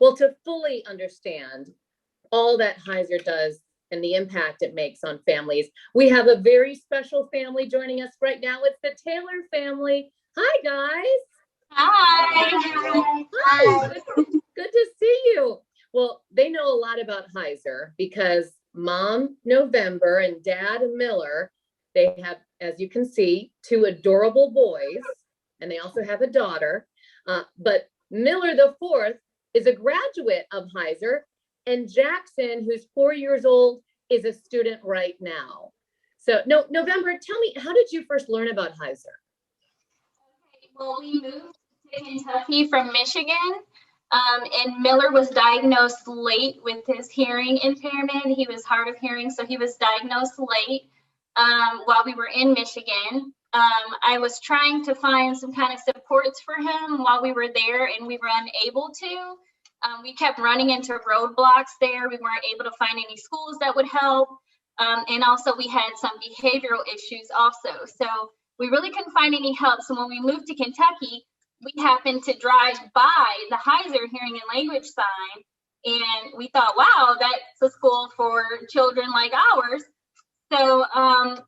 Well, to fully understand all that Heuser does and the impact it makes on families, we have a very special family joining us right now. It's the Taylor family. Hi, guys. Hi. Hi. Good to see you. Well, they know a lot about Heuser because Mom November and Dad Miller, they have, as you can see, two adorable boys, and they also have a daughter. But Miller the fourth is a graduate of Heuser, and Jackson, who's 4 years old, is a student right now. So, November, tell me, how did you first learn about Heuser? Okay, well, we moved to Kentucky from Michigan, and Miller was diagnosed late with his hearing impairment. He was hard of hearing, so he was diagnosed late while we were in Michigan. I was trying to find some kind of supports for him while we were there, and we were unable to. We kept running into roadblocks there. We weren't able to find any schools that would help. And also we had some behavioral issues also. So we really couldn't find any help. So when we moved to Kentucky, we happened to drive by the Heuser Hearing and Language sign. And we thought, wow, that's a school for children like ours. So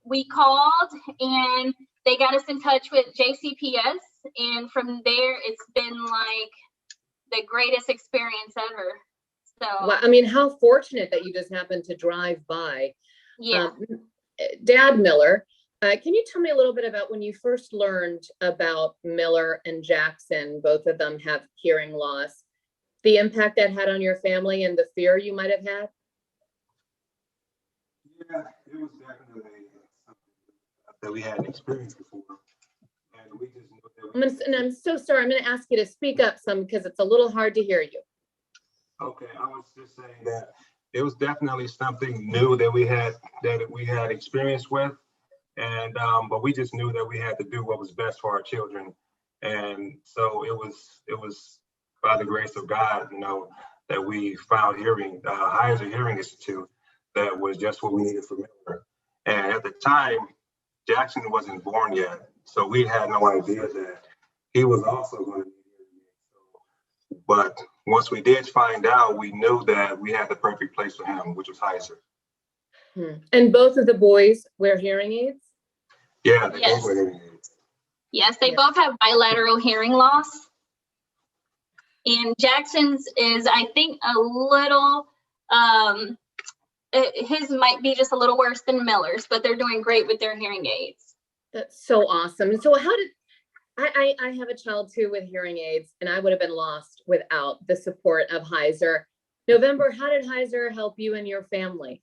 we called and they got us in touch with JCPS. And from there, it's been like the greatest experience ever. So, well, I mean, how fortunate that you just happened to drive by. Yeah. Dad Miller, can you tell me a little bit about when you first learned about Miller and Jackson? Both of them have hearing loss, the impact that had on your family and the fear you might have had? Yeah, it was definitely something that we hadn't experienced before. And we just knew that I'm so sorry. I'm going to ask you to speak up some because it's a little hard to hear you. Okay, I was just saying that it was definitely something new that we had experience with, and but we just knew that we had to do what was best for our children, and so it was by the grace of God, that we found Heuser Hearing Institute that was just what we needed for Miller. And at the time, Jackson wasn't born yet, so we had no idea that he was also going to be hearing. But once we did find out, we knew that we had the perfect place for him, which was Heuser. And both of the boys wear hearing aids? Yeah, they both wear hearing aids. Yes, they both have bilateral hearing loss. And Jackson's is, I think, a little, his might be just a little worse than Miller's, but they're doing great with their hearing aids. That's so awesome. So how did, I have a child too with hearing aids, and I would have been lost without the support of Heuser. November, how did Heuser help you and your family?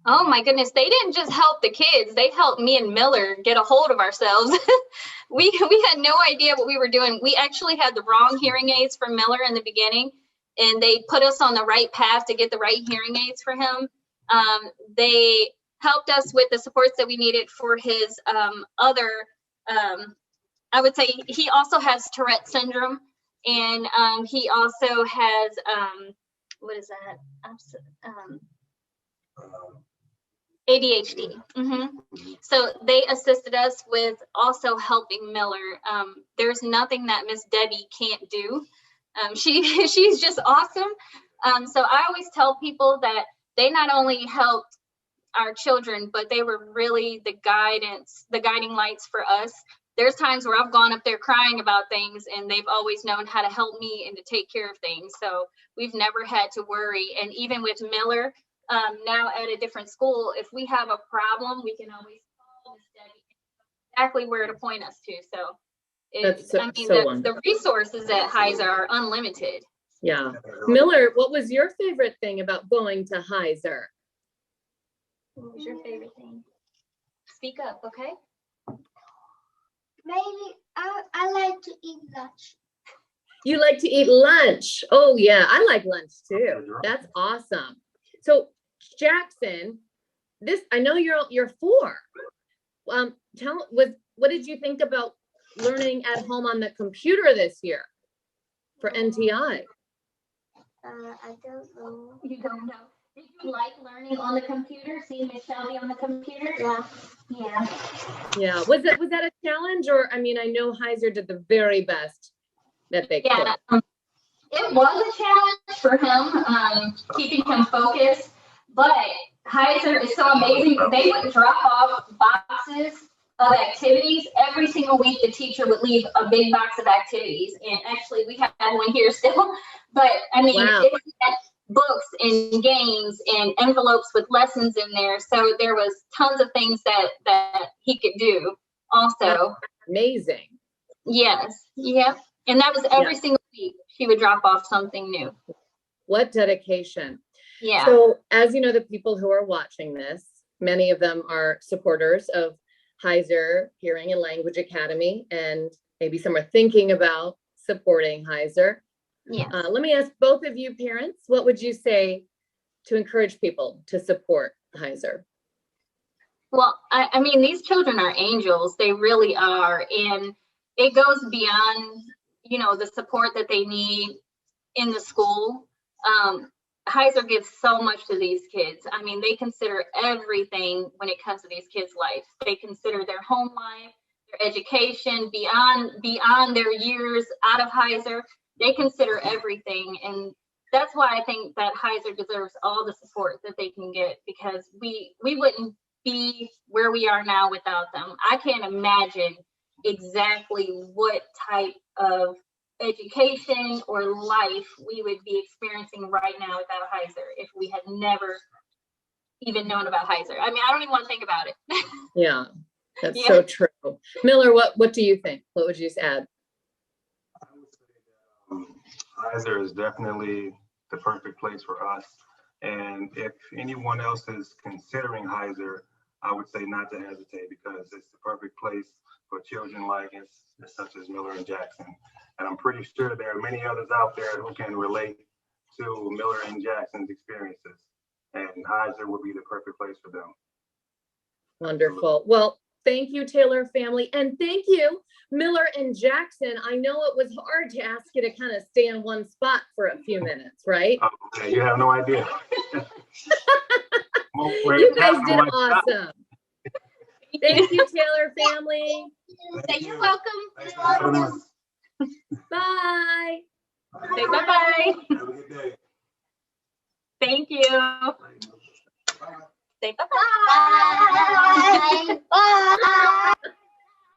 Oh my goodness, they didn't just help the kids, they helped me and Miller get a hold of ourselves. we had no idea what we were doing. We actually had the wrong hearing aids for Miller in the beginning, and they put us on the right path to get the right hearing aids for him. They helped us with the supports that we needed for his other, I would say he also has Tourette syndrome, and he also has, what is that? ADHD. So they assisted us with also helping Miller. There's nothing that Miss Debbie can't do. She's just awesome. So I always tell people that they not only helped our children, but they were really the guiding lights for us. There's times where I've gone up there crying about things, and they've always known how to help me and to take care of things. So we've never had to worry. And even with Miller, now at a different school, if we have a problem, we can always call Miss Debbie exactly where to point us to. So the resources at Heuser are unlimited. Yeah. Miller, what was your favorite thing about going to Heuser? What was your favorite thing? Speak up, okay? Maybe I like to eat lunch. You like to eat lunch? Oh yeah, I like lunch too. That's awesome. So Jackson, I know you're 4. What did you think about learning at home on the computer this year for NTI? I don't know. You don't know. Did you like learning on the computer? Seeing Miss Shelby on the computer? Yeah. Yeah. Yeah. Was that a challenge, or I know Heuser did the very best that they could. It it was a challenge for him, keeping him focused, but Heuser is so amazing. They would drop off boxes of activities every single week. The teacher would leave a big box of activities, and actually we have one here still. But I mean, Wow. it had books and games and envelopes with lessons in there. So there was tons of things that he could do. Also, Amazing. yes, yep, and that was every single week. She would drop off something new. What dedication. Yeah. So as you know, the people who are watching this, many of them are supporters of Heuser Hearing and Language Academy, and maybe some are thinking about supporting Heuser. Yeah. Let me ask both of you parents, what would you say to encourage people to support Heuser? Well, I mean, these children are angels. They really are. And it goes beyond, you know, the support that they need in the school. Heuser gives so much to these kids. I mean, they consider everything when it comes to these kids' life. They consider their home life, their education, beyond their years out of Heuser. They consider everything. And that's why I think that Heuser deserves all the support that they can get, because we wouldn't be where we are now without them. I can't imagine exactly what type of education or life we would be experiencing right now without Heuser if we had never even known about Heuser. I mean, I don't even want to think about it. Yeah, that's so true. Miller, what do you think? What would you add? I would say that Heuser is definitely the perfect place for us. And if anyone else is considering Heuser, I would say not to hesitate, because it's the perfect place for children like us, such as Miller and Jackson. And I'm pretty sure there are many others out there who can relate to Miller and Jackson's experiences. And Heuser would be the perfect place for them. Wonderful. Well, thank you, Taylor family. And thank you, Miller and Jackson. I know it was hard to ask you to kind of stay in one spot for a few minutes, right? Okay, you have no idea. You guys did awesome. Thank you, Taylor family. You're welcome. Bye. Say bye-bye. Have a good day. Thank you. Say bye-bye. Bye. Bye.